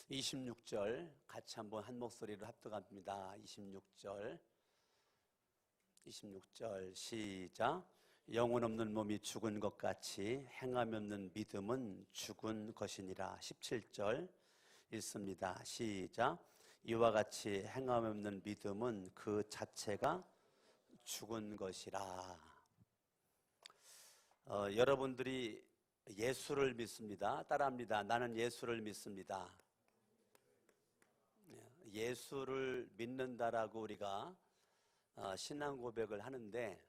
26절 같이 한번 한 목소리로 합독합니다. 26절 시작. 영혼 없는 몸이 죽은 것 같이 행함이 없는 믿음은 죽은 것이니라. 17절 읽습니다. 시작. 이와 같이 행함이 없는 믿음은 그 자체가 죽은 것이라. 여러분들이 예수를 믿습니다. 따라합니다. 나는 예수를 믿습니다. 예수를 믿는다라고 우리가 신앙 고백을 하는데,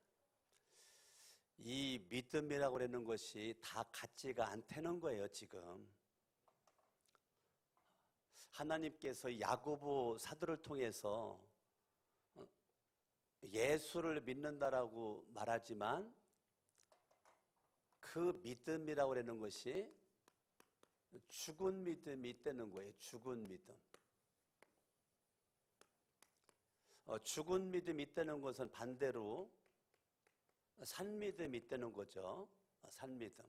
이 믿음이라고 그러는 것이 다 같지가 않다는 거예요. 지금 하나님께서 야고보 사도를 통해서 예수를 믿는다라고 말하지만 그 믿음이라고 그러는 것이 죽은 믿음이 있다는 거예요. 죽은 믿음. 죽은 믿음이 있다는 것은 반대로 산 믿음이 있다는 거죠. 산 믿음.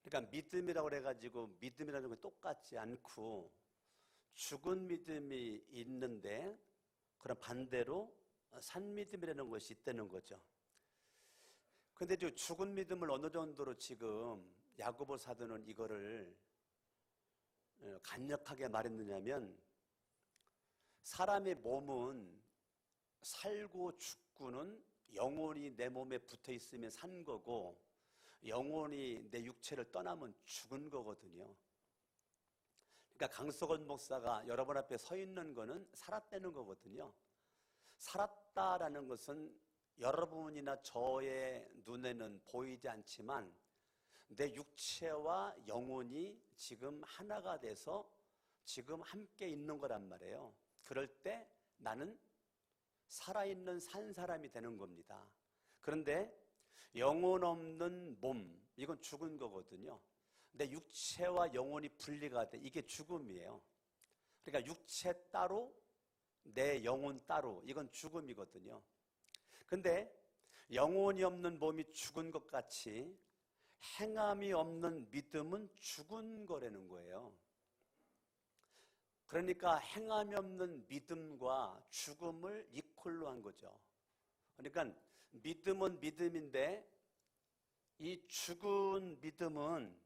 그러니까 믿음이라고 그래가지고 믿음이라는 건 똑같지 않고 죽은 믿음이 있는데, 그런 반대로 산 믿음이라는 것이 있다는 거죠. 근데 저 죽은 믿음을 어느 정도로 지금 야고보 사도는 이거를 간략하게 말했느냐면, 사람의 몸은 살고 죽고는 영혼이 내 몸에 붙어 있으면 산 거고, 영혼이 내 육체를 떠나면 죽은 거거든요. 그러니까 강석원 목사가 여러분 앞에 서 있는 거는 살았다는 거거든요. 살았다라는 것은 여러분이나 저의 눈에는 보이지 않지만 내 육체와 영혼이 지금 하나가 돼서 지금 함께 있는 거란 말이에요. 그럴 때 나는 살아있는 산 사람이 되는 겁니다. 그런데 영혼 없는 몸, 이건 죽은 거거든요. 내 육체와 영혼이 분리가 돼. 이게 죽음이에요. 그러니까 육체 따로 내 영혼 따로, 이건 죽음이거든요. 근데 영혼이 없는 몸이 죽은 것 같이 행함이 없는 믿음은 죽은 거라는 거예요. 그러니까 행함이 없는 믿음과 죽음을 이퀄로 한 거죠. 그러니까 믿음은 믿음인데 이 죽은 믿음은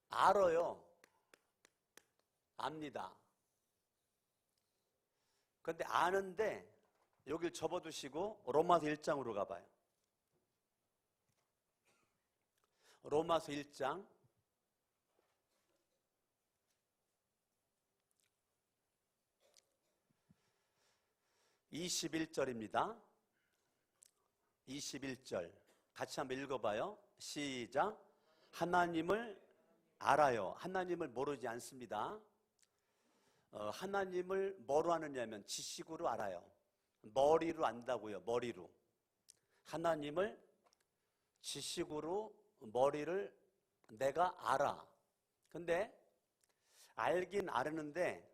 알아요. 압니다. 그런데 아는데 여길 접어두시고 로마서 1장으로 가봐요. 로마서 1장 21절입니다. 21절 같이 한번 읽어봐요. 시작. 하나님을 알아요. 하나님을 모르지 않습니다. 하나님을 뭐로 아느냐면 지식으로 알아요. 머리로 안다고요. 머리로. 하나님을 지식으로, 머리를 내가 알아. 근데 알긴 아는데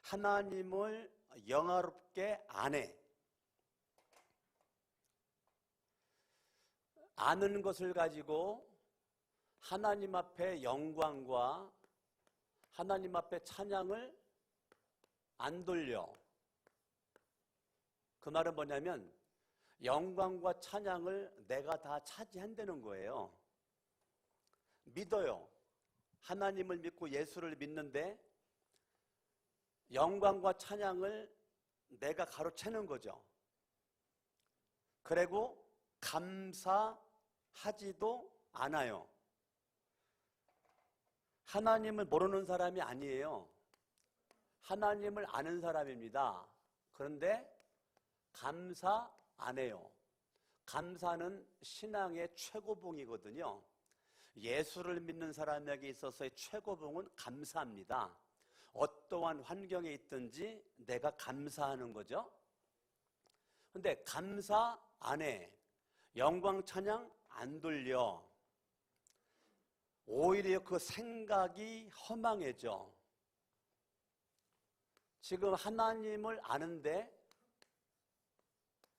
하나님을 영화롭게 안 해. 아는 것을 가지고 하나님 앞에 영광과 하나님 앞에 찬양을 안 돌려. 그 말은 뭐냐면 영광과 찬양을 내가 다 차지한다는 거예요. 믿어요. 하나님을 믿고 예수를 믿는데 영광과 찬양을 내가 가로채는 거죠. 그리고 감사하지도 않아요. 하나님을 모르는 사람이 아니에요. 하나님을 아는 사람입니다. 그런데 감사 안 해요. 감사는 신앙의 최고봉이거든요. 예수를 믿는 사람에게 있어서의 최고봉은 감사합니다. 어떠한 환경에 있든지 내가 감사하는 거죠. 근데 감사 안 해. 영광 찬양 안 돌려. 오히려 그 생각이 허망해져. 지금 하나님을 아는데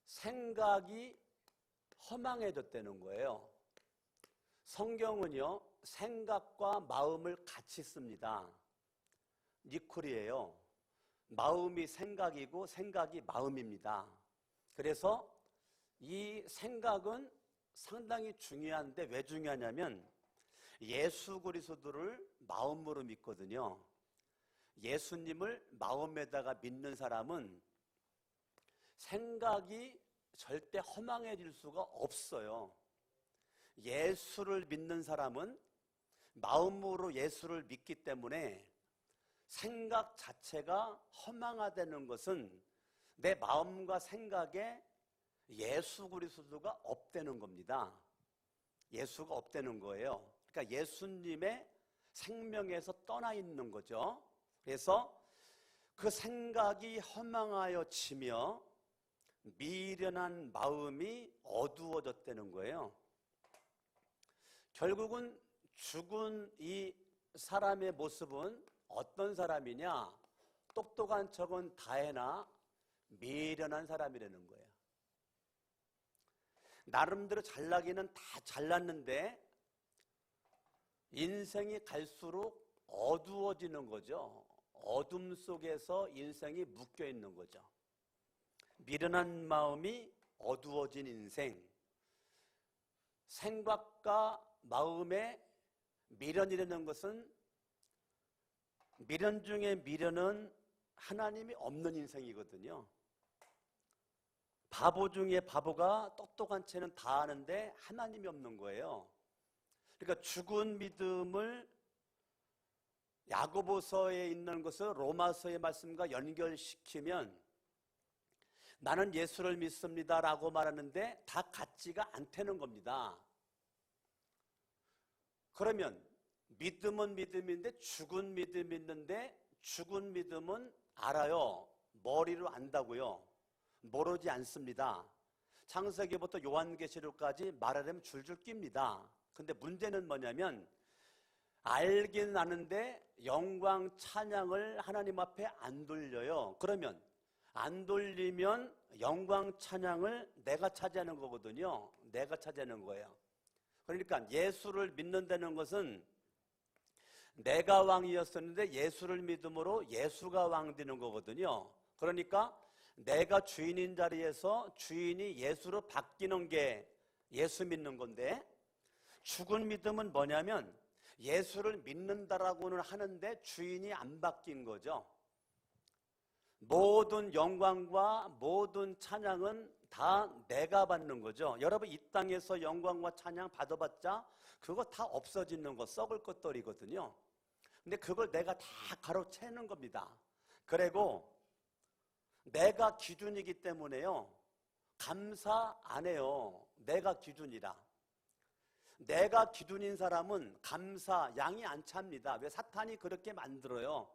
생각이 허망해졌다는 거예요. 성경은요, 생각과 마음을 같이 씁니다. 니콜이에요. 마음이 생각이고 생각이 마음입니다. 그래서 이 생각은 상당히 중요한데 왜 중요하냐면 예수 그리스도를 마음으로 믿거든요. 예수님을 마음에다가 믿는 사람은 생각이 절대 허망해질 수가 없어요. 예수를 믿는 사람은 마음으로 예수를 믿기 때문에 생각 자체가 허망하다는 것은 내 마음과 생각에 예수 그리스도가 없다는 겁니다. 예수가 없다는 거예요. 그러니까 예수님의 생명에서 떠나 있는 거죠. 그래서 그 생각이 허망하여 지며 미련한 마음이 어두워졌다는 거예요. 결국은 죽은 이 사람의 모습은 어떤 사람이냐? 똑똑한 척은 다해나 미련한 사람이라는 거예요. 나름대로 잘나기는 다 잘났는데 인생이 갈수록 어두워지는 거죠. 어둠 속에서 인생이 묶여 있는 거죠. 미련한 마음이 어두워진 인생. 생각과 마음의 미련이라는 것은 미련 중에 미련은 하나님이 없는 인생이거든요. 바보 중에 바보가 똑똑한 채는 다 아는데 하나님이 없는 거예요. 그러니까 죽은 믿음을 야고보서에 있는 것을 로마서의 말씀과 연결시키면 나는 예수를 믿습니다라고 말하는데 다 같지가 않다는 겁니다. 그러면 믿음은 믿음인데 죽은 믿음이 있는데 죽은 믿음은 알아요. 머리로 안다고요. 모르지 않습니다. 창세기부터 요한계시록까지 말하려면 줄줄 낍니다. 근데 문제는 뭐냐면 알긴 아는데 영광 찬양을 하나님 앞에 안 돌려요. 그러면 안 돌리면 영광 찬양을 내가 차지하는 거거든요. 내가 차지하는 거예요. 그러니까 예수를 믿는다는 것은 내가 왕이었었는데 예수를 믿음으로 예수가 왕 되는 거거든요. 그러니까 내가 주인인 자리에서 주인이 예수로 바뀌는 게 예수 믿는 건데, 죽은 믿음은 뭐냐면 예수를 믿는다라고는 하는데 주인이 안 바뀐 거죠. 모든 영광과 모든 찬양은 다 내가 받는 거죠. 여러분 이 땅에서 영광과 찬양 받아봤자 그거 다 없어지는 거, 썩을 것들이거든요. 근데 그걸 내가 다 가로채는 겁니다. 그리고 내가 기준이기 때문에요, 감사 안 해요. 내가 기준이라. 내가 기준인 사람은 감사 양이 안 찹니다. 왜? 사탄이 그렇게 만들어요.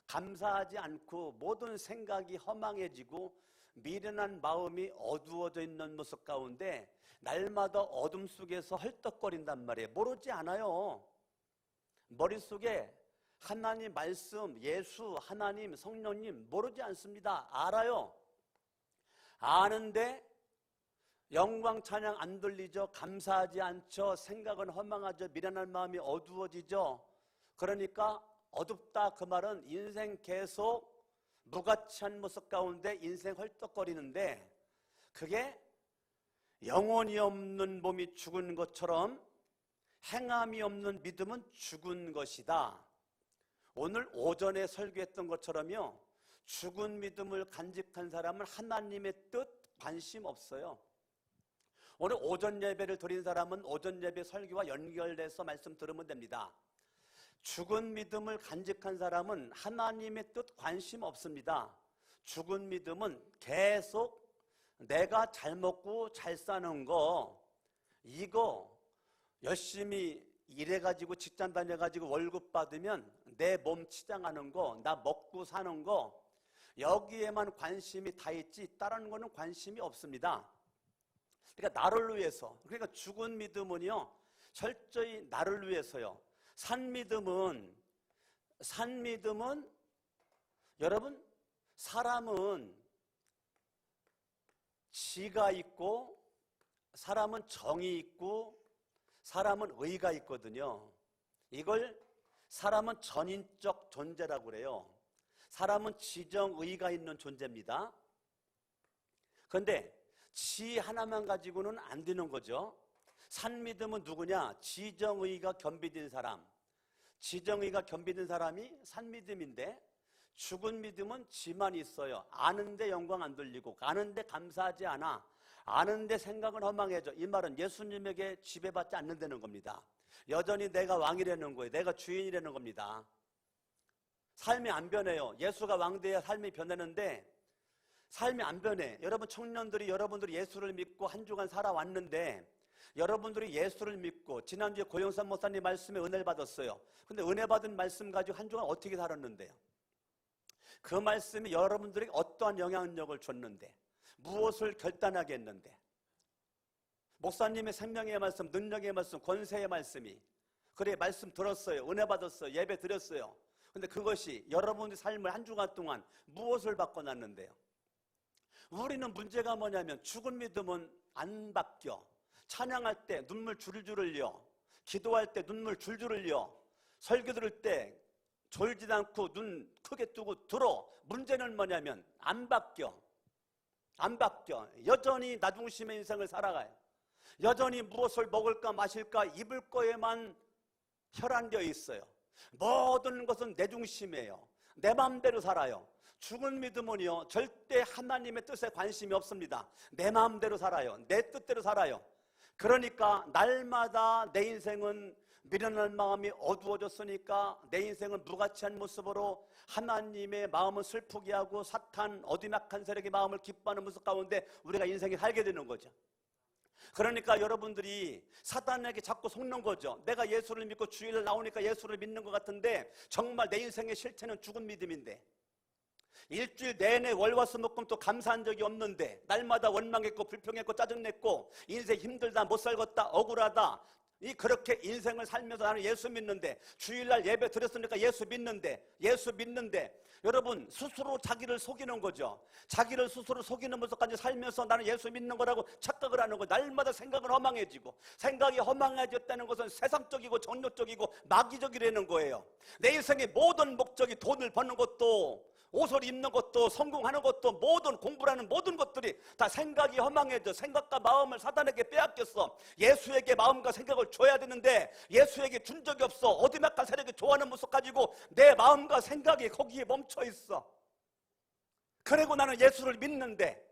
감사하지 않고 모든 생각이 허망해지고 미련한 마음이 어두워져 있는 모습 가운데 날마다 어둠 속에서 헐떡거린단 말이에요. 모르지 않아요. 머릿속에 하나님 말씀, 예수, 하나님, 성령님 모르지 않습니다. 알아요. 아는데 영광 찬양 안 들리죠. 감사하지 않죠. 생각은 허망하죠. 미련한 마음이 어두워지죠. 그러니까 어둡다 그 말은 인생 계속 무가치한 모습 가운데 인생 헐떡거리는데, 그게 영혼이 없는 몸이 죽은 것처럼 행함이 없는 믿음은 죽은 것이다. 오늘 오전에 설교했던 것처럼요, 죽은 믿음을 간직한 사람은 하나님의 뜻 관심 없어요. 오늘 오전 예배를 드린 사람은 오전 예배 설교와 연결돼서 말씀 들으면 됩니다. 죽은 믿음을 간직한 사람은 하나님의 뜻 관심 없습니다. 죽은 믿음은 계속 내가 잘 먹고 잘 사는 거, 이거 열심히 일해가지고 직장 다녀가지고 월급 받으면 내 몸 치장하는 거, 나 먹고 사는 거, 여기에만 관심이 다 있지 다른 거는 관심이 없습니다. 그러니까 나를 위해서, 그러니까 죽은 믿음은요 철저히 나를 위해서요. 산 믿음은 여러분, 사람은 지가 있고 사람은 정이 있고 사람은 의가 있거든요. 이걸 사람은 전인적 존재라고 그래요. 사람은 지정의가 있는 존재입니다. 그런데 지 하나만 가지고는 안 되는 거죠. 산믿음은 누구냐? 지정의가 겸비된 사람. 지정의가 겸비된 사람이 산믿음인데, 죽은 믿음은 지만 있어요. 아는데 영광 안 돌리고, 아는데 감사하지 않아, 아는데 생각은 허망해져. 이 말은 예수님에게 지배받지 않는다는 겁니다. 여전히 내가 왕이라는 거예요. 내가 주인이라는 겁니다. 삶이 안 변해요. 예수가 왕돼야 삶이 변하는데 삶이 안 변해. 여러분 청년들이, 여러분들이 예수를 믿고 한 주간 살아왔는데, 여러분들이 예수를 믿고 지난주에 고영선 목사님 말씀에 은혜를 받았어요. 근데 은혜 받은 말씀 가지고 한 주간 어떻게 살았는데요? 그 말씀이 여러분들에게 어떠한 영향력을 줬는데, 무엇을 결단하게 했는데, 목사님의 생명의 말씀, 능력의 말씀, 권세의 말씀이, 그래 말씀 들었어요, 은혜 받았어요, 예배 드렸어요. 근데 그것이 여러분의 삶을 한 주간 동안 무엇을 바꿔놨는데요? 우리는 문제가 뭐냐면, 죽은 믿음은 안 바뀌어. 찬양할 때 눈물 줄줄 흘려, 기도할 때 눈물 줄줄 흘려, 설교 들을 때 졸지도 않고 눈 크게 뜨고 들어. 문제는 뭐냐면 안 바뀌어. 안 바뀌어. 여전히 나 중심의 인생을 살아가요. 여전히 무엇을 먹을까 마실까 입을 거에만 혈안되어 있어요. 모든 것은 내 중심이에요. 내 마음대로 살아요. 죽은 믿음은요, 절대 하나님의 뜻에 관심이 없습니다. 내 마음대로 살아요. 내 뜻대로 살아요. 그러니까 날마다 내 인생은 미련한 마음이 어두워졌으니까 내 인생은 무가치한 모습으로 하나님의 마음을 슬프게 하고 사탄 어디막한 세력의 마음을 기뻐하는 모습 가운데 우리가 인생이 살게 되는 거죠. 그러니까 여러분들이 사탄에게 자꾸 속는 거죠. 내가 예수를 믿고 주일날 나오니까 예수를 믿는 것 같은데 정말 내 인생의 실체는 죽은 믿음인데, 일주일 내내 월화수목금 또 감사한 적이 없는데 날마다 원망했고 불평했고 짜증냈고 인생 힘들다, 못 살겠다, 억울하다, 그렇게 인생을 살면서 나는 예수 믿는데, 주일날 예배 드렸으니까 예수 믿는데 여러분 스스로 자기를 속이는 거죠. 자기를 스스로 속이는 모습까지 살면서 나는 예수 믿는 거라고 착각을 하는 거예요. 날마다 생각은 허망해지고, 생각이 허망해졌다는 것은 세상적이고 정욕적이고 마귀적이라는 거예요. 내 인생의 모든 목적이 돈을 버는 것도, 옷을 입는 것도, 성공하는 것도, 모든 공부라는 모든 것들이 다 생각이 허망해져. 생각과 마음을 사단에게 빼앗겼어. 예수에게 마음과 생각을 줘야 되는데 예수에게 준 적이 없어. 어디막한 세력이 좋아하는 모습 가지고 내 마음과 생각이 거기에 멈춰 있어. 그리고 나는 예수를 믿는데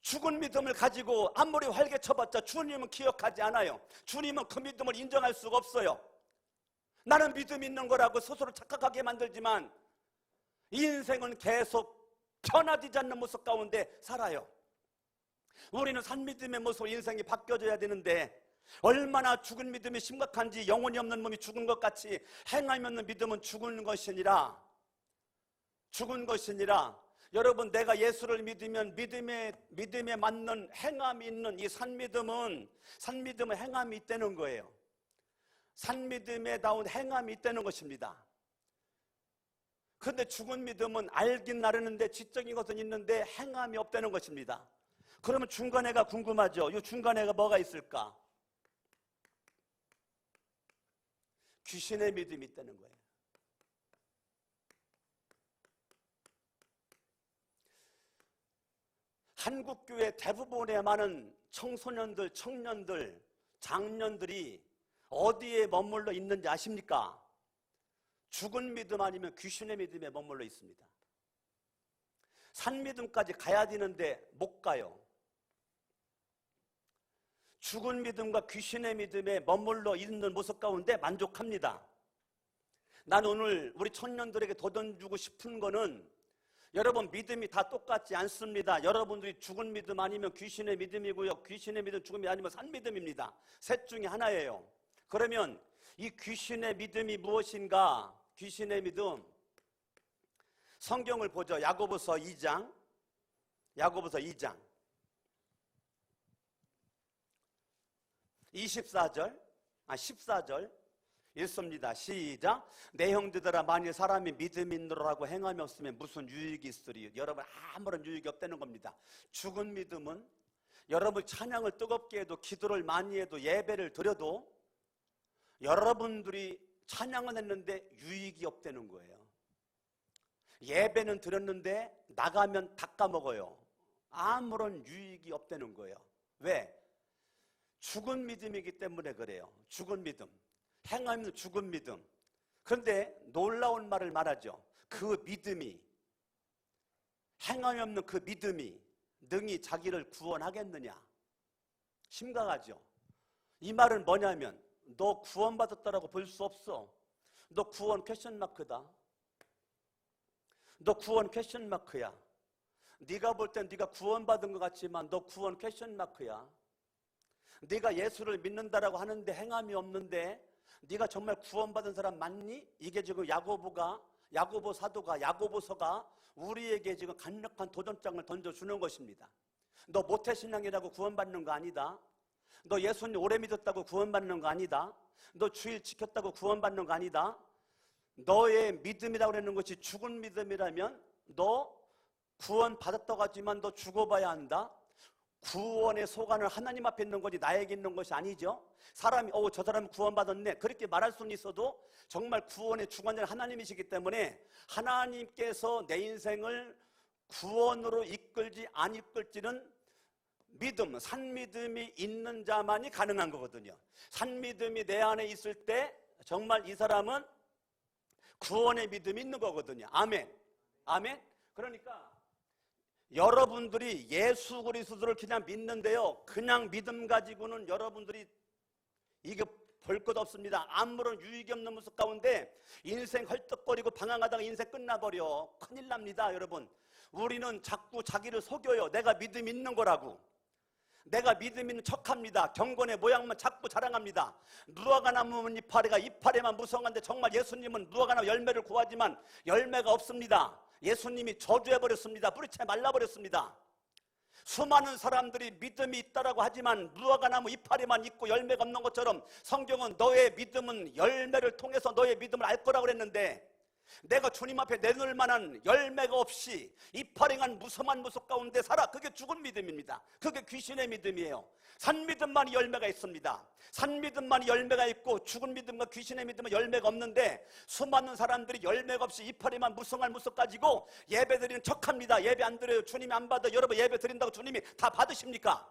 죽은 믿음을 가지고 아무리 활개쳐봤자 주님은 기억하지 않아요. 주님은 그 믿음을 인정할 수가 없어요. 나는 믿음 있는 거라고 스스로 착각하게 만들지만 인생은 계속 변화되지 않는 모습 가운데 살아요. 우리는 산믿음의 모습으로 인생이 바뀌어져야 되는데, 얼마나 죽은 믿음이 심각한지, 영혼이 없는 몸이 죽은 것 같이 행함이 없는 믿음은 죽은 것이니라. 여러분, 내가 예수를 믿으면 믿음에 맞는 행함이 있는 이 산믿음은 행함이 있다는 거예요. 산믿음에 나온 행함이 있다는 것입니다. 그런데 죽은 믿음은 알긴 나르는데 지적인 것은 있는데 행함이 없다는 것입니다. 그러면 중간에가 궁금하죠. 이 중간에가 뭐가 있을까? 귀신의 믿음이 있다는 거예요. 한국교회 대부분의 많은 청소년들, 청년들, 장년들이 어디에 머물러 있는지 아십니까? 죽은 믿음 아니면 귀신의 믿음에 머물러 있습니다. 산믿음까지 가야 되는데 못 가요. 죽은 믿음과 귀신의 믿음에 머물러 있는 모습 가운데 만족합니다. 난 오늘 우리 청년들에게 돋아주고 싶은 거는, 여러분 믿음이 다 똑같지 않습니다. 여러분들이 죽은 믿음 아니면 귀신의 믿음이고요, 귀신의 믿음, 죽음이 아니면 산믿음입니다. 셋 중에 하나예요. 그러면 이 귀신의 믿음이 무엇인가? 귀신의 믿음, 성경을 보죠. 야고보서 2장 14절 읽습니다. 시작. 내 형제들아, 만일 사람이 믿음 있노라고 행함이 없으면 무슨 유익이 있으리? 여러분, 아무런 유익이 없다는 겁니다. 죽은 믿음은 여러분 찬양을 뜨겁게 해도, 기도를 많이 해도, 예배를 드려도 여러분들이 찬양은 했는데 유익이 없다는 거예요. 예배는 드렸는데 나가면 다 까먹어요. 아무런 유익이 없다는 거예요. 왜? 죽은 믿음이기 때문에 그래요. 죽은 믿음, 행함 없는 죽은 믿음. 그런데 놀라운 말을 말하죠. 그 믿음이, 행함이 없는 그 믿음이 능히 자기를 구원하겠느냐. 심각하죠. 이 말은 뭐냐면 너 구원받았다라고 볼 수 없어. 너 구원 퀘스천 마크다. 너 구원 퀘스천 마크야. 네가 볼 땐 네가 구원받은 것 같지만 너 구원 퀘스천 마크야. 네가 예수를 믿는다라고 하는데 행함이 없는데 네가 정말 구원받은 사람 맞니? 이게 지금 야고보 사도가 야고보서가 우리에게 지금 강력한 도전장을 던져주는 것입니다. 너 모태신앙이라고 구원받는 거 아니다. 너 예수님 오래 믿었다고 구원받는 거 아니다. 너 주일 지켰다고 구원받는 거 아니다. 너의 믿음이라고 하는 것이 죽은 믿음이라면 너 구원받았다고 하지만 너 죽어봐야 한다. 구원의 소관은 하나님 앞에 있는 거지 나에게 있는 것이 아니죠. 사람이 저 사람은 구원받았네 그렇게 말할 수는 있어도 정말 구원의 주관자는 하나님이시기 때문에 하나님께서 내 인생을 구원으로 이끌지 안 이끌지는 믿음, 산믿음이 있는 자만이 가능한 거거든요. 산믿음이 내 안에 있을 때 정말 이 사람은 구원의 믿음이 있는 거거든요. 아멘. 아멘. 그러니까 여러분들이 예수 그리스도를 그냥 믿는데요, 그냥 믿음 가지고는 여러분들이 이게 볼 것 없습니다. 아무런 유익이 없는 모습 가운데 인생 헐떡거리고 방황하다가 인생 끝나버려. 큰일 납니다. 여러분, 우리는 자꾸 자기를 속여요. 내가 믿음 있는 거라고. 내가 믿음 있는 척합니다. 경건의 모양만 자꾸 자랑합니다. 무화과나무 이파리만 무성한데 정말 예수님은 무화과나무 열매를 구하지만 열매가 없습니다. 예수님이 저주해버렸습니다. 뿌리채 말라버렸습니다. 수많은 사람들이 믿음이 있다라고 하지만 무화과나무 이파리만 있고 열매가 없는 것처럼 성경은 너의 믿음은 열매를 통해서 너의 믿음을 알 거라고 그랬는데 내가 주님 앞에 내놓을 만한 열매가 없이 이파리한 무성한 모습 가운데 살아. 그게 죽은 믿음입니다. 그게 귀신의 믿음이에요. 산믿음만이 열매가 있습니다. 산믿음만이 열매가 있고 죽은 믿음과 귀신의 믿음은 열매가 없는데 수많은 사람들이 열매가 없이 이파리만 무성한 모습 가지고 예배드리는 척합니다. 예배 안 드려요. 주님이 안 받아. 여러분 예배 드린다고 주님이 다 받으십니까?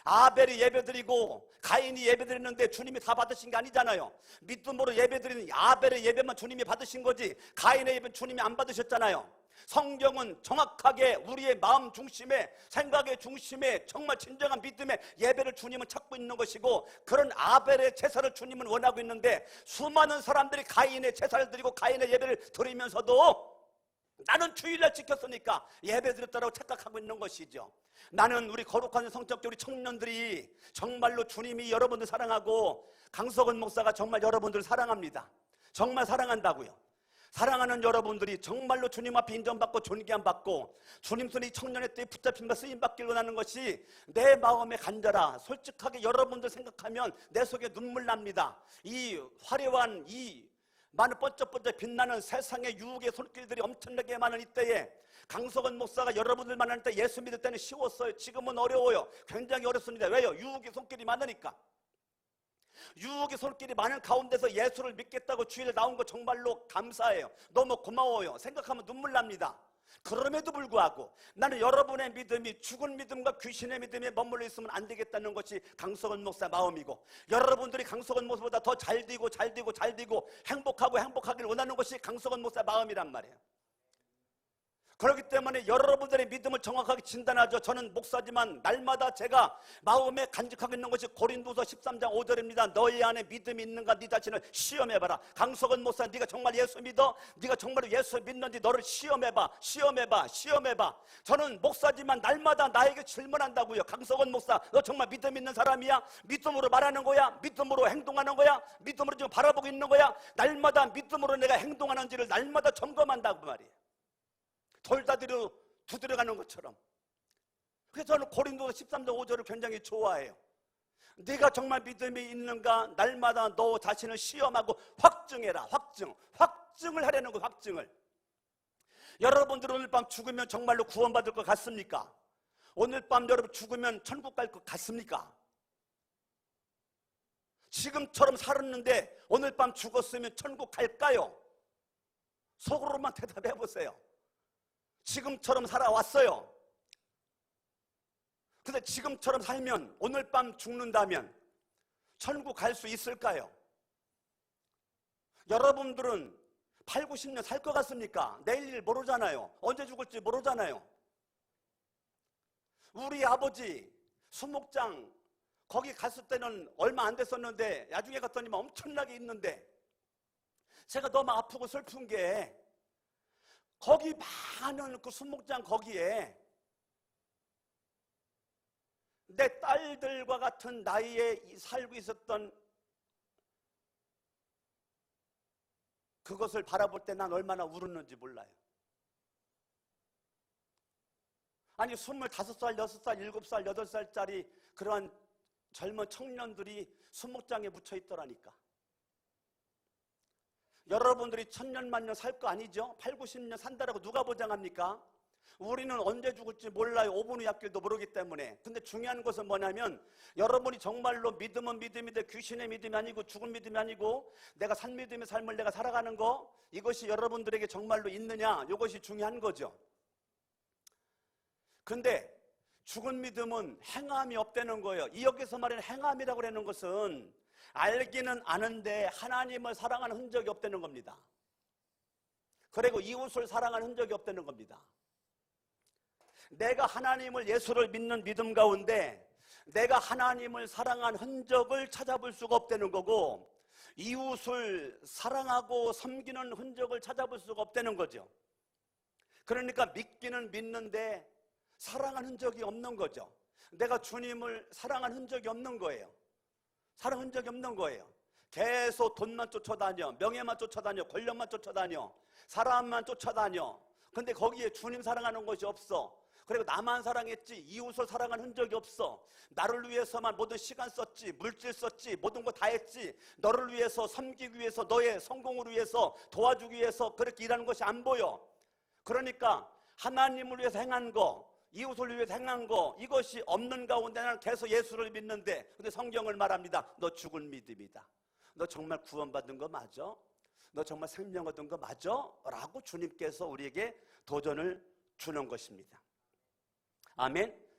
아벨이 예배드리고 가인이 예배드리는데 주님이 다 받으신 게 아니잖아요. 믿음으로 예배드리는 아벨의 예배만 주님이 받으신 거지 가인의 예배는 주님이 안 받으셨잖아요. 성경은 정확하게 우리의 마음 중심에, 생각의 중심에 정말 진정한 믿음의 예배를 주님은 찾고 있는 것이고, 그런 아벨의 제사를 주님은 원하고 있는데 수많은 사람들이 가인의 제사를 드리고 가인의 예배를 드리면서도 나는 주일날 지켰으니까 예배 드렸다고 착각하고 있는 것이죠. 나는 우리 거룩한 성적교 우리 청년들이 정말로 주님이 여러분들 사랑하고 강석원 목사가 정말 여러분들 사랑합니다. 정말 사랑한다고요. 사랑하는 여러분들이 정말로 주님 앞에 인정받고 존귀함 받고 주님 손이 청년의 때에 붙잡힌 쓰임 받기로 나는 것이 내 마음의 간절하. 솔직하게 여러분들 생각하면 내 속에 눈물 납니다. 이 화려한 이 많은 번쩍번쩍 빛나는 세상의 유혹의 손길들이 엄청나게 많은 이때에 강석원 목사가 여러분들 만날 때 예수 믿을 때는 쉬웠어요. 지금은 어려워요. 굉장히 어렵습니다. 왜요? 유혹의 손길이 많으니까. 유혹의 손길이 많은 가운데서 예수를 믿겠다고 주일에 나온 거 정말로 감사해요. 너무 고마워요. 생각하면 눈물 납니다. 그럼에도 불구하고 나는 여러분의 믿음이 죽은 믿음과 귀신의 믿음에 머물러 있으면 안 되겠다는 것이 강석원 목사 마음이고, 여러분들이 강석원 목사보다 더 잘 되고 행복하고 행복하기를 원하는 것이 강석원 목사 마음이란 말이에요. 그렇기 때문에 여러분들의 믿음을 정확하게 진단하죠. 저는 목사지만 날마다 제가 마음에 간직하고 있는 것이 고린도서 13장 5절입니다. 너희 안에 믿음이 있는가 네 자신을 시험해봐라. 강석원 목사, 네가 정말 예수 믿어? 네가 정말 예수 믿는지 너를 시험해봐. 저는 목사지만 날마다 나에게 질문한다고요. 강석원 목사, 너 정말 믿음 있는 사람이야? 믿음으로 말하는 거야? 믿음으로 행동하는 거야? 믿음으로 지금 바라보고 있는 거야? 날마다 믿음으로 내가 행동하는지를 날마다 점검한다고 말이에요. 돌다리로 두드려가는 것처럼. 그래서 저는 고린도서 13장 5절을 굉장히 좋아해요. 네가 정말 믿음이 있는가 날마다 너 자신을 시험하고 확증해라. 확증을 하려는 거예요. 확증을. 여러분들 오늘 밤 죽으면 정말로 구원받을 것 같습니까? 오늘 밤 여러분 죽으면 천국 갈 것 같습니까? 지금처럼 살았는데 오늘 밤 죽었으면 천국 갈까요? 속으로만 대답해 보세요. 지금처럼 살아왔어요. 근데 지금처럼 살면 오늘 밤 죽는다면 천국 갈 수 있을까요? 여러분들은 8, 90년 살 것 같습니까? 내일 일 모르잖아요. 언제 죽을지 모르잖아요. 우리 아버지 수목장 거기 갔을 때는 얼마 안 됐었는데 나중에 갔더니 엄청나게 있는데, 제가 너무 아프고 슬픈 게 거기 많은 그 수목장 거기에 내 딸들과 같은 나이에 살고 있었던 그것을 바라볼 때 난 얼마나 울었는지 몰라요. 아니 25살, 6살, 7살, 8살짜리 그러한 젊은 청년들이 수목장에 묻혀 있더라니까. 여러분들이 천년만년 살 거 아니죠? 8, 90년 산다라고 누가 보장합니까? 우리는 언제 죽을지 몰라요. 5분 후 앞길도 모르기 때문에. 근데 중요한 것은 뭐냐면 여러분이 정말로 믿음은 믿음인데 귀신의 믿음이 아니고 죽은 믿음이 아니고 내가 산 믿음의 삶을 내가 살아가는 거, 이것이 여러분들에게 정말로 있느냐, 이것이 중요한 거죠. 근데 죽은 믿음은 행함이 없다는 거예요. 이 여기서 말하는 행함이라고 하는 것은 알기는 아는데 하나님을 사랑하는 흔적이 없다는 겁니다. 그리고 이웃을 사랑하는 흔적이 없다는 겁니다. 내가 하나님을, 예수를 믿는 믿음 가운데 내가 하나님을 사랑한 흔적을 찾아볼 수가 없다는 거고, 이웃을 사랑하고 섬기는 흔적을 찾아볼 수가 없다는 거죠. 그러니까 믿기는 믿는데 사랑한 흔적이 없는 거죠. 내가 주님을 사랑한 흔적이 없는 거예요. 사랑한 흔적이 없는 거예요. 계속 돈만 쫓아다녀, 명예만 쫓아다녀, 권력만 쫓아다녀, 사람만 쫓아다녀. 근데 거기에 주님 사랑하는 것이 없어. 그리고 나만 사랑했지 이웃을 사랑한 흔적이 없어. 나를 위해서만 모든 시간 썼지, 물질 썼지, 모든 거 다 했지, 너를 위해서, 섬기기 위해서, 너의 성공을 위해서, 도와주기 위해서 그렇게 일하는 것이 안 보여. 그러니까 하나님을 위해서 행한 거, 이웃을 위해서 행한 거, 이것이 없는 가운데 나는 계속 예수를 믿는데, 근데 성경을 말합니다. 너 죽은 믿음이다. 너 정말 구원받은 거 맞아? 너 정말 생명 얻은 거 맞아? 라고 주님께서 우리에게 도전을 주는 것입니다. 아멘.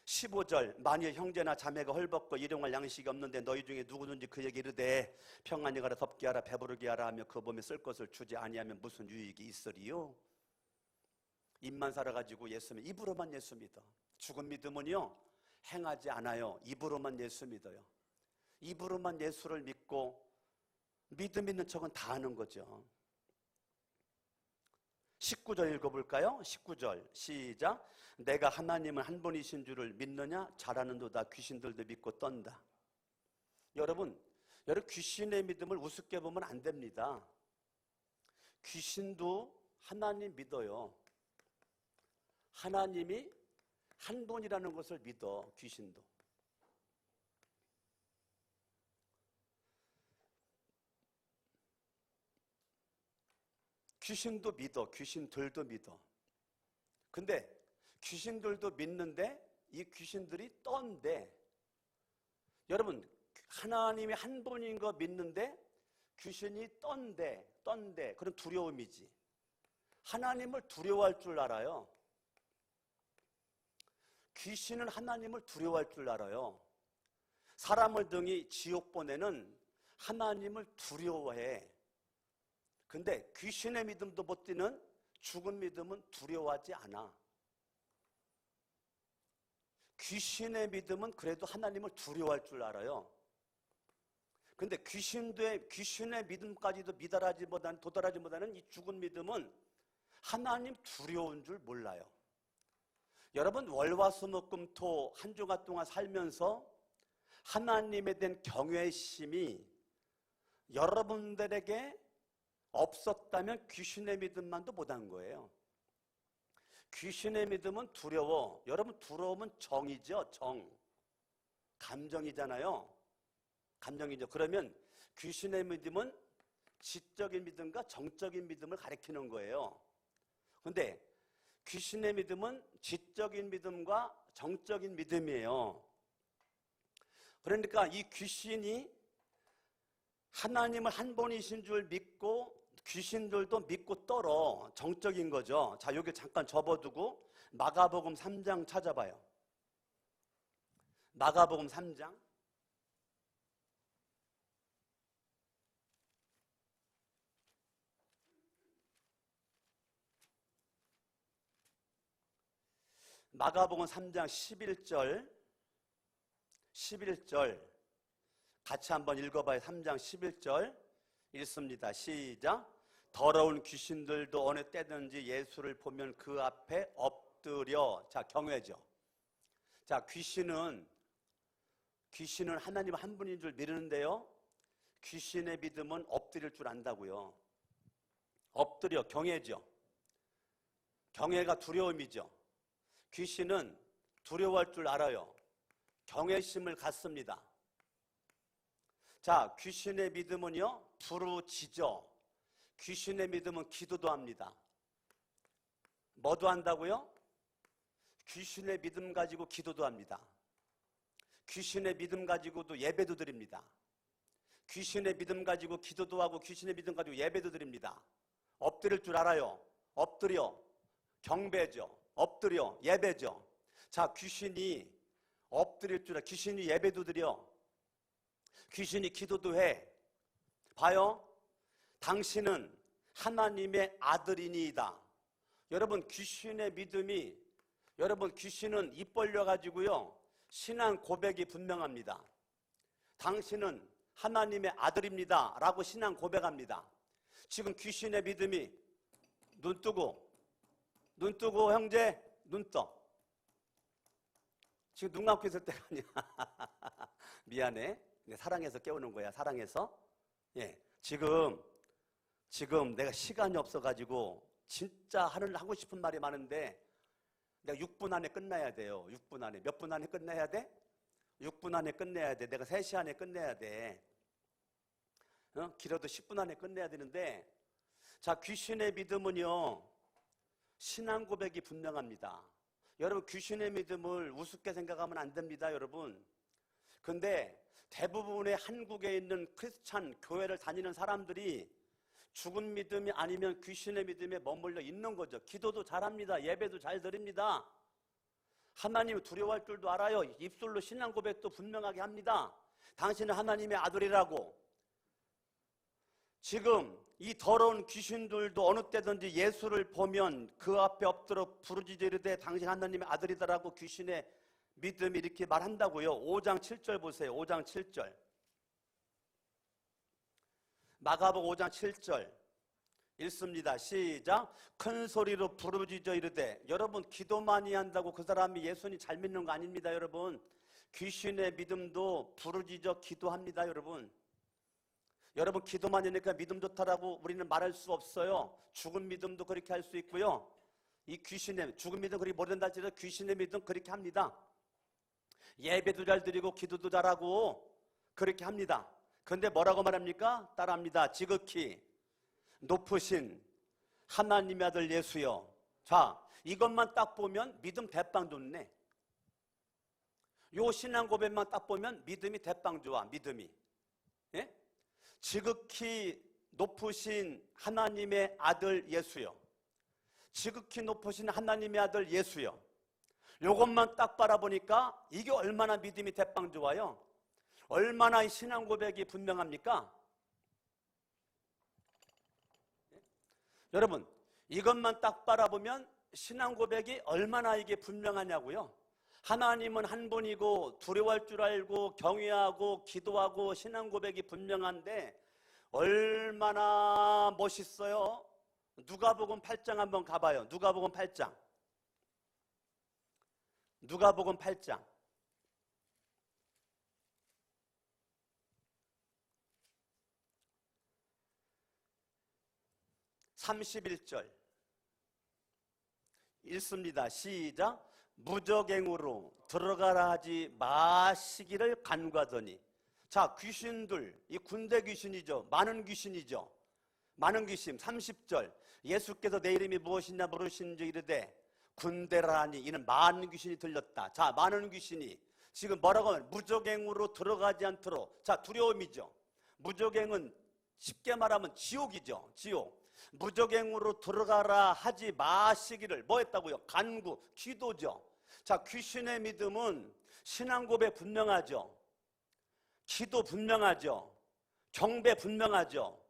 15절, 만일 형제나 자매가 헐벗고 일용할 양식이 없는데 너희 중에 누구든지 그에게 이르되 평안히 가라, 덥게 하라, 배부르게 하라 하며 그 몸에 쓸 것을 주지 아니하면 무슨 유익이 있으리요? 입만 살아가지고 예수 믿어, 입으로만 예수 믿어. 죽은 믿음은요 행하지 않아요. 입으로만 예수 믿어요. 입으로만 예수를 믿고 믿음 있는 척은 다 하는 거죠. 19절 읽어볼까요? 19절 시작. 내가 하나님은 한 분이신 줄을 믿느냐? 잘하는도다. 귀신들도 믿고 떤다. 여러분 귀신의 믿음을 우습게 보면 안 됩니다. 귀신도 하나님 믿어요. 하나님이 한 분이라는 것을 믿어. 귀신도. 귀신도 믿어. 귀신들도 믿어. 근데 귀신들도 믿는데 이 귀신들이 떤데, 여러분 하나님이 한 분인 거 믿는데 귀신이 떤데 그런 두려움이지. 하나님을 두려워할 줄 알아요. 귀신은 하나님을 두려워할 줄 알아요. 사람을 등이 지옥 보내는 하나님을 두려워해. 근데 귀신의 믿음도 못 뛰는 죽은 믿음은 두려워하지 않아. 귀신의 믿음은 그래도 하나님을 두려워할 줄 알아요. 근데 귀신의 믿음까지도 도달하지 못하는 이 죽은 믿음은 하나님 두려운 줄 몰라요. 여러분 월화수목금토 한 주간 동안 살면서 하나님에 대한 경외심이 여러분들에게 없었다면 귀신의 믿음만도 못한 거예요. 귀신의 믿음은 두려워. 여러분 두려움은 정이죠. 정. 감정이잖아요. 감정이죠. 그러면 귀신의 믿음은 지적인 믿음과 정적인 믿음을 가리키는 거예요. 그런데 귀신의 믿음은 지적인 믿음과 정적인 믿음이에요. 그러니까 이 귀신이 하나님을 한 분이신 줄 믿고 귀신들도 믿고 떨어. 정적인 거죠. 자, 여기 잠깐 접어두고 마가복음 3장 찾아봐요. 마가복음 3장. 마가복음 3장 11절 같이 한번 읽어봐요. 3장 11절 읽습니다. 시작. 더러운 귀신들도 어느 때든지 예수를 보면 그 앞에 엎드려. 자, 경외죠. 자, 귀신은 하나님 한 분인 줄 믿는데요, 귀신의 믿음은 엎드릴 줄 안다고요. 엎드려, 경외죠. 경외가 두려움이죠. 귀신은 두려워할 줄 알아요. 경외심을 갖습니다. 자, 귀신의 믿음은요, 부르짖어. 귀신의 믿음은 기도도 합니다. 뭐도 한다고요? 귀신의 믿음 가지고 기도도 합니다. 귀신의 믿음 가지고도 예배도 드립니다. 귀신의 믿음 가지고 기도도 하고 귀신의 믿음 가지고 예배도 드립니다. 엎드릴 줄 알아요. 엎드려. 경배죠. 엎드려. 예배죠. 자, 귀신이 엎드릴 줄 알아. 귀신이 예배도 드려. 귀신이 기도도 해. 봐요. 당신은 하나님의 아들이니이다. 여러분, 귀신의 믿음이, 여러분, 귀신은 입 벌려가지고요, 신앙 고백이 분명합니다. 당신은 하나님의 아들입니다 라고 신앙 고백합니다. 지금 귀신의 믿음이 눈 뜨고 형제 눈 떠. 지금 눈 감고 있을 때가 아니야. 미안해. 사랑해서 깨우는 거야. 사랑해서. 예, 지금 내가 시간이 없어가지고 진짜 하고 싶은 말이 많은데 내가 6분 안에 끝나야 돼요. 6분 안에. 몇 분 안에 끝내야 돼? 6분 안에 끝내야 돼. 내가 3시 안에 끝내야 돼. 길어도 10분 안에 끝내야 되는데, 자, 귀신의 믿음은요, 신앙 고백이 분명합니다. 여러분, 귀신의 믿음을 우습게 생각하면 안 됩니다, 여러분. 근데 대부분의 한국에 있는 크리스찬 교회를 다니는 사람들이 죽은 믿음이 아니면 귀신의 믿음에 머물러 있는 거죠. 기도도 잘합니다. 예배도 잘 드립니다. 하나님을 두려워할 줄도 알아요. 입술로 신앙 고백도 분명하게 합니다. 당신은 하나님의 아들이라고. 지금 이 더러운 귀신들도 어느 때든지 예수를 보면 그 앞에 엎드려 부르짖어 이르되 당신 하나님의 아들이다라고 귀신의 믿음이 이렇게 말한다고요. 5장 7절 보세요. 5장 7절. 마가복음 5장 7절 읽습니다. 시작. 큰 소리로 부르짖어 이르되. 여러분, 기도 많이 한다고 그 사람이 예수님 잘 믿는 거 아닙니다, 여러분. 귀신의 믿음도 부르짖어 기도합니다, 여러분. 여러분, 기도 많이 하니까 믿음 좋다라고 우리는 말할 수 없어요. 죽은 믿음도 그렇게 할 수 있고요, 이 귀신의 죽은 믿음 그렇게 모른다 할지라도 귀신의 믿음 그렇게 합니다. 예배도 잘 드리고 기도도 잘하고 그렇게 합니다. 그런데 뭐라고 말합니까? 따라합니다. 지극히 높으신 하나님의 아들 예수여. 자, 이것만 딱 보면 믿음 대빵 좋네. 요 신앙 고백만 딱 보면 믿음이 대빵 좋아. 믿음이. 예? 지극히 높으신 하나님의 아들 예수여. 지극히 높으신 하나님의 아들 예수여. 요것만 딱 바라보니까 이게 얼마나 믿음이 대빵 좋아요. 얼마나 이 신앙 고백이 분명합니까? 여러분, 이것만 딱 바라보면 신앙 고백이 얼마나 이게 분명하냐고요. 하나님은 한 분이고 두려워할 줄 알고 경외하고 기도하고 신앙 고백이 분명한데 얼마나 멋있어요. 누가복음 8장 한번 가봐요. 누가복음 8장. 누가복음 8장. 31절 읽습니다. 시작. 무적행으로 들어가라 하지 마시기를 간구하더니. 자, 귀신들, 이 군대 귀신이죠. 많은 귀신이죠. 많은 귀신. 30절 예수께서 내 이름이 무엇이냐 물으신지 이르되 군대라 하니 이는 많은 귀신이 들렸다. 자, 많은 귀신이 지금 뭐라고 하면 무적행으로 들어가지 않도록. 자, 두려움이죠. 무적행은 쉽게 말하면 지옥이죠. 지옥. 무적행으로 들어가라 하지 마시기를 뭐 했다고요? 간구, 기도죠. 자, 귀신의 믿음은 신앙 고백 분명하죠. 기도 분명하죠. 경배 분명하죠.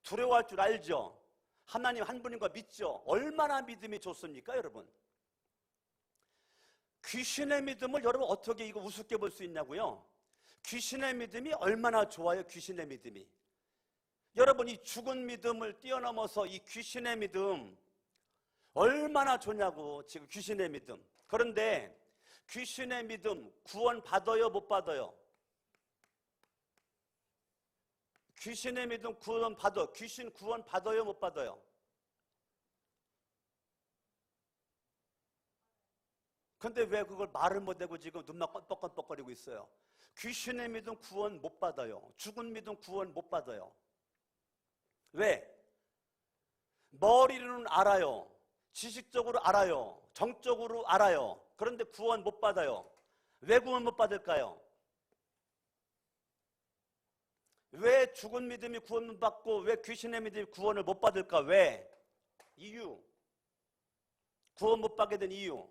두려워할 줄 알죠. 하나님 한 분인 거 믿죠. 얼마나 믿음이 좋습니까, 여러분? 귀신의 믿음을 여러분 어떻게 이거 우습게 볼 수 있냐고요? 귀신의 믿음이 얼마나 좋아요, 귀신의 믿음이. 여러분, 이 죽은 믿음을 뛰어넘어서 이 귀신의 믿음 얼마나 좋냐고, 지금 귀신의 믿음. 그런데 귀신의 믿음 구원 받아요, 못 받아요? 귀신의 믿음 구원 받아. 귀신 구원 받아요, 못 받아요? 근데 왜 그걸 말을 못하고 지금 눈만 껌뻑껌뻑거리고 있어요? 귀신의 믿음 구원 못 받아요. 죽은 믿음 구원 못 받아요. 왜? 머리로는 알아요. 지식적으로 알아요. 정적으로 알아요. 그런데 구원 못 받아요. 왜 구원 못 받을까요? 왜 죽은 믿음이 구원 못 받고 왜 귀신의 믿음이 구원을 못 받을까? 왜? 이유. 구원 못 받게 된 이유.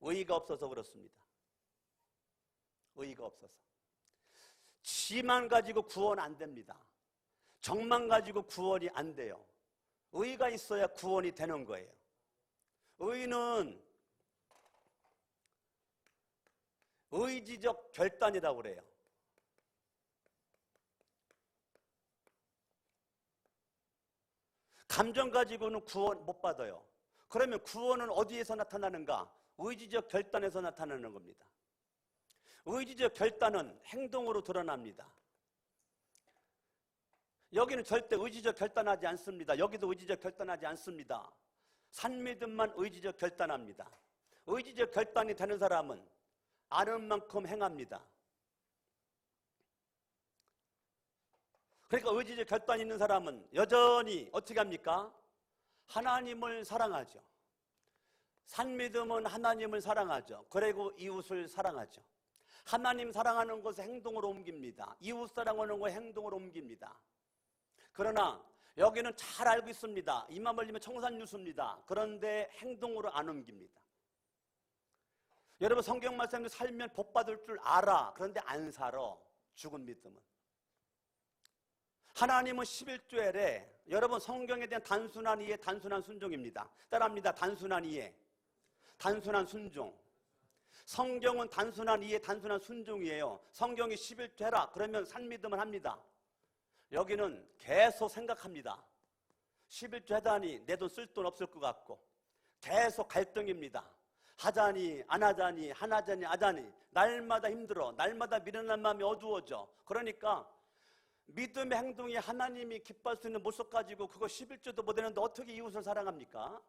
의의가 없어서 그렇습니다. 의의가 없어서. 지만 가지고 구원 안 됩니다. 정만 가지고 구원이 안 돼요. 의의가 있어야 구원이 되는 거예요. 의의는 의지적 결단이라고 그래요. 감정 가지고는 구원 못 받아요. 그러면 구원은 어디에서 나타나는가? 의지적 결단에서 나타나는 겁니다. 의지적 결단은 행동으로 드러납니다. 여기는 절대 의지적 결단하지 않습니다. 여기도 의지적 결단하지 않습니다. 산믿음만 의지적 결단합니다. 의지적 결단이 되는 사람은 아는 만큼 행합니다. 그러니까 의지적 결단이 있는 사람은 여전히 어떻게 합니까? 하나님을 사랑하죠. 산믿음은 하나님을 사랑하죠. 그리고 이웃을 사랑하죠. 하나님 사랑하는 것을 행동으로 옮깁니다. 이웃 사랑하는 것을 행동으로 옮깁니다. 그러나 여기는 잘 알고 있습니다. 입만 벌리면 청산유수입니다. 그런데 행동으로 안 옮깁니다. 여러분, 성경 말씀대로 살면 복 받을 줄 알아. 그런데 안 살아. 죽은 믿음은. 하나님은 11조엘에 여러분 성경에 대한 단순한 이해, 단순한 순종입니다. 따라합니다. 단순한 이해, 단순한 순종. 성경은 단순한 이해, 단순한 순종이에요. 성경이 11조 해라. 그러면 산믿음을 합니다. 여기는 계속 생각합니다. 11조 하다니 내 돈 쓸 돈 없을 것 같고 계속 갈등입니다. 하자니 안 하자니 하나자니 아자니 날마다 힘들어. 날마다 미련한 마음이 어두워져. 그러니까 믿음의 행동이 하나님이 기뻐할 수 있는 모습 가지고 그거 11조도 못 되는데 어떻게 이웃을 사랑합니까?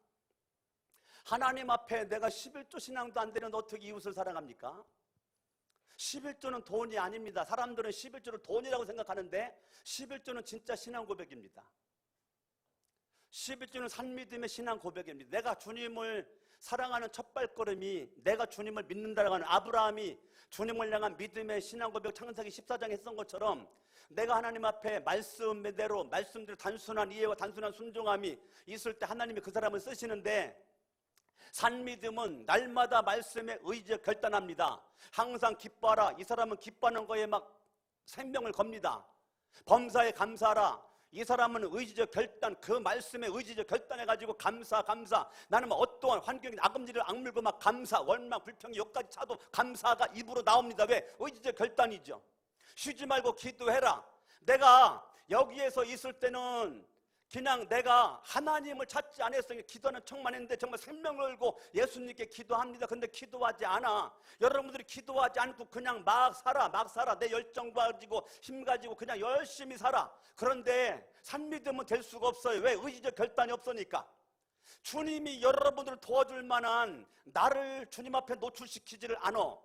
하나님 앞에 내가 11조 신앙도 안 되는데 어떻게 이웃을 사랑합니까? 11조는 돈이 아닙니다. 사람들은 11조를 돈이라고 생각하는데 11조는 진짜 신앙 고백입니다. 11조는 산믿음의 신앙 고백입니다. 내가 주님을 사랑하는 첫 발걸음이 내가 주님을 믿는다라고 하는 아브라함이 주님을 향한 믿음의 신앙 고백 창세기 14장에 했던 것처럼 내가 하나님 앞에 말씀대로 단순한 이해와 단순한 순종함이 있을 때 하나님이 그 사람을 쓰시는데 산믿음은 날마다 말씀에 의지에 결단합니다. 항상 기뻐하라. 이 사람은 기뻐하는 거에 막 생명을 겁니다. 범사에 감사하라. 이 사람은 의지적 결단, 그 말씀에 의지적 결단해가지고 감사. 나는 뭐 어떠한 환경이 악음질을 악물고 막 감사, 원망, 불평이 욕까지 차도 감사가 입으로 나옵니다. 왜? 의지적 결단이죠. 쉬지 말고 기도해라. 내가 여기에서 있을 때는 그냥 내가 하나님을 찾지 않았으니 기도하는 척만 했는데 정말 생명을 걸고 예수님께 기도합니다. 근데 기도하지 않아. 여러분들이 기도하지 않고 그냥 막 살아. 내 열정 가지고 힘 가지고 그냥 열심히 살아. 그런데 산믿음은 될 수가 없어요. 왜? 의지적 결단이 없으니까. 주님이 여러분들을 도와줄 만한 나를 주님 앞에 노출시키지를 않아.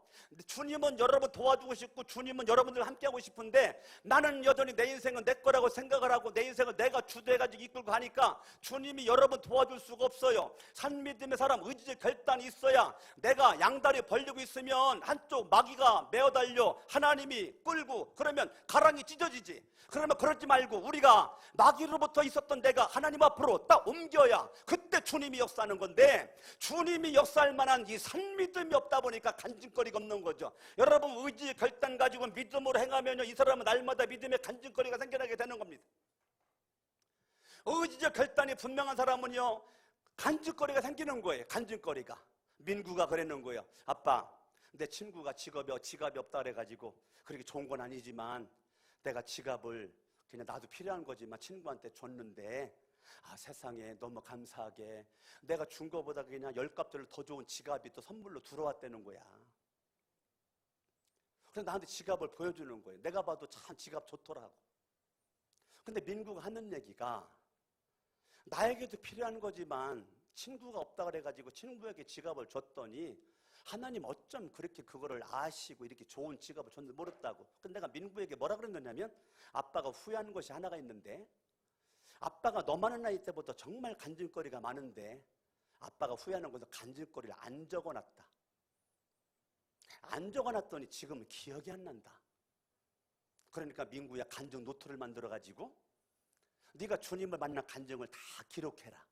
주님은 여러분 도와주고 싶고 주님은 여러분들 함께하고 싶은데 나는 여전히 내 인생은 내 거라고 생각을 하고 내 인생을 내가 주도해가지고 이끌고 가니까 주님이 여러분 도와줄 수가 없어요. 산믿음의 사람, 의지적 결단이 있어야 내가 양다리 벌리고 있으면 한쪽 마귀가 메어달려 하나님이 끌고 그러면 가랑이 찢어지지. 그러면 그러지 말고 우리가 마귀로부터 있었던 내가 하나님 앞으로 딱 옮겨야 그때 주님이 역사하는 건데, 주님이 역사할 만한 이 산믿음이 없다 보니까 간증거리가 없는 거죠. 여러분 의지 결단 가지고 믿음으로 행하면요 이 사람은 날마다 믿음의 간증거리가 생겨나게 되는 겁니다. 의지적 결단이 분명한 사람은요 간증거리가 생기는 거예요. 간증거리가. 민구가 그랬는 거예요. 아빠, 내 친구가 지갑이 없다 그래가지고 그렇게 좋은 건 아니지만 내가 지갑을 그냥 나도 필요한 거지만 친구한테 줬는데 세상에 너무 감사하게 내가 준 거보다 그냥 10값들을 더 좋은 지갑이 또 선물로 들어왔다는 거야. 그래서 나한테 지갑을 보여주는 거예요. 내가 봐도 참 지갑 좋더라고. 근데 민구가 하는 얘기가 나에게도 필요한 거지만 친구가 없다 그래가지고 친구에게 지갑을 줬더니 하나님 어쩜 그렇게 그거를 아시고 이렇게 좋은 지갑을 줬는지 모르겠다고. 근데 내가 민구에게 뭐라 그랬느냐면 아빠가 후회하는 것이 하나가 있는데 아빠가 너 많은 나이 때부터 정말 간증거리가 많은데 아빠가 후회하는 것은 간증거리를 안 적어놨다. 안 적어놨더니 지금은 기억이 안 난다. 그러니까 민구야 간증 노트를 만들어가지고 네가 주님을 만난 간증을 다 기록해라.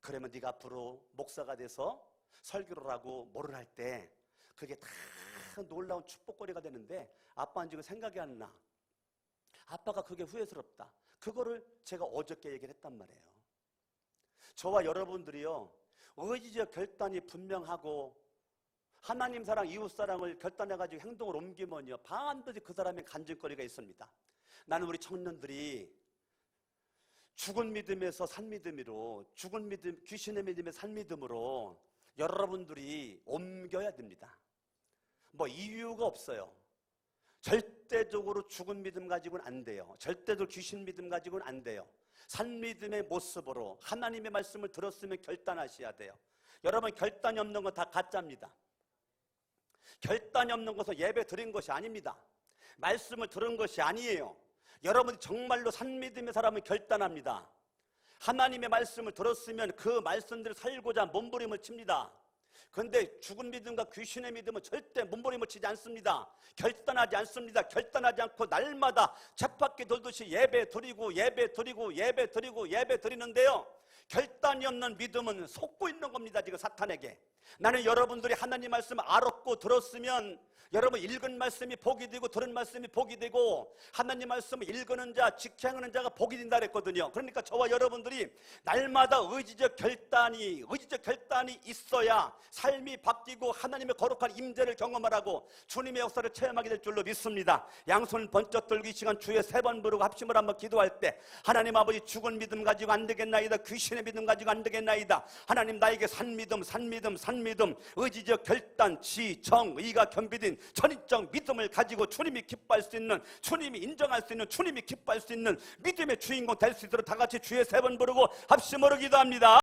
그러면 네가 앞으로 목사가 돼서 설교를 하고 뭐를 할 때 그게 다 놀라운 축복거리가 되는데 아빠는 지금 생각이 안 나. 아빠가 그게 후회스럽다. 그거를 제가 어저께 얘기를 했단 말이에요. 저와 여러분들이요 의지적 결단이 분명하고 하나님 사랑, 이웃 사랑을 결단해가지고 행동을 옮기면요 반드시 그 사람의 간증거리가 있습니다. 나는 우리 청년들이 죽은 믿음에서 산 믿음으로, 죽은 믿음, 귀신의 믿음에서 산 믿음으로 여러분들이 옮겨야 됩니다. 뭐 이유가 없어요. 절대적으로 죽은 믿음 가지고는 안 돼요. 절대적으로 귀신 믿음 가지고는 안 돼요. 산 믿음의 모습으로 하나님의 말씀을 들었으면 결단하셔야 돼요. 여러분 결단이 없는 건 다 가짜입니다. 결단이 없는 것은 예배 드린 것이 아닙니다. 말씀을 들은 것이 아니에요. 여러분이 정말로 산 믿음의 사람은 결단합니다. 하나님의 말씀을 들었으면 그 말씀대로 살고자 몸부림을 칩니다. 그런데 죽은 믿음과 귀신의 믿음은 절대 몸부림을 치지 않습니다. 결단하지 않습니다. 결단하지 않고 날마다 쳇바퀴 돌듯이 예배 드리고 예배 드리고 예배 드리고 예배 드리는데요 결단이 없는 믿음은 속고 있는 겁니다. 지금 사탄에게. 나는 여러분들이 하나님 말씀을 알았고 들었으면 여러분 읽은 말씀이 복이 되고 들은 말씀이 복이 되고 하나님 말씀을 읽는 자, 지켜하는 자가 복이 된다 그랬거든요. 그러니까 저와 여러분들이 날마다 의지적 결단이 있어야 삶이 바뀌고 하나님의 거룩한 임재를 경험하라고 주님의 역사를 체험하게 될 줄로 믿습니다. 양손 번쩍 들고 이 시간 주에 3번 부르고 합심을 한번 기도할 때 하나님 아버지 죽은 믿음 가지고 안 되겠나이다. 귀신의 믿음 가지고 안 되겠나이다. 하나님 나에게 산 믿음 의지적 결단, 지, 정, 의가 겸비된 전인적 믿음을 가지고 주님이 기뻐할 수 있는, 주님이 인정할 수 있는, 주님이 기뻐할 수 있는 믿음의 주인공 될 수 있도록 다 같이 주의 3번 부르고 합심으로 기도합니다.